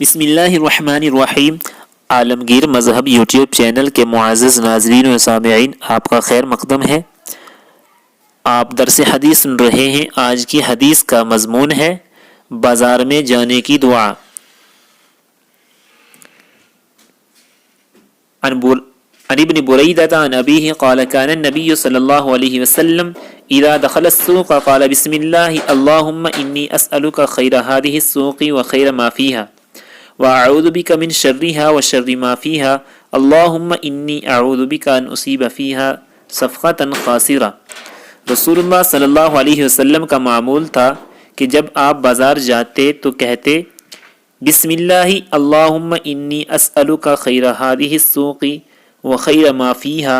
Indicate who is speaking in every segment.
Speaker 1: بسم اللہ الرحمن الرحیم۔ عالمگیر مذہب یوٹیوب چینل کے معزز ناظرین و سامعین، آپ کا خیر مقدم ہے۔ آپ درس حدیث سن رہے ہیں۔ آج کی حدیث کا مضمون ہے بازار میں جانے کی دعا۔ عن ابن بریدة عن أبيه قال كان النبي صلى الله عليه وسلم إذا دخل السوق قال بسم الله اللهم إني أسألك خير هذه السوق وخير ما فيها وأعوذ بك من شرها وشر ما فيها اللهم إني أعوذ بك أن أصيب فيها صفقة خاسرة۔ رسول اللہ صلی اللہ علیہ وسلم کا معمول تھا کہ جب آپ بازار جاتے تو کہتے بسم اللہ اللہم انی اسألک خیر هذه السوق وخیر ما فیها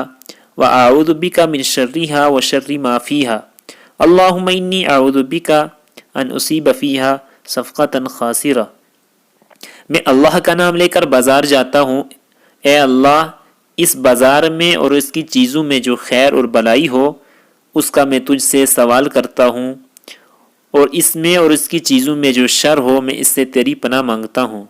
Speaker 1: واعوذ بک من شرها وشر ما فیها اللہم انی اعوذ بک ان اصیب فیها صفقة خاسرة۔ میں اللہ کا نام لے کر بازار جاتا ہوں، اے اللہ اس بازار میں اور اس کی چیزوں میں جو خیر اور بلائی ہو اس کا میں تجھ سے سوال کرتا ہوں، اور اس میں اور اس کی چیزوں میں جو شر ہو میں اس سے تیری پناہ مانگتا ہوں،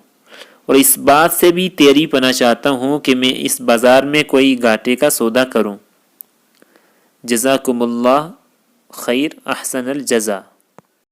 Speaker 1: اور اس بات سے بھی تیری پناہ چاہتا ہوں کہ میں اس بازار میں کوئی گھاٹے کا سودا کروں۔ جزاکم اللہ خیر، احسن الجزا۔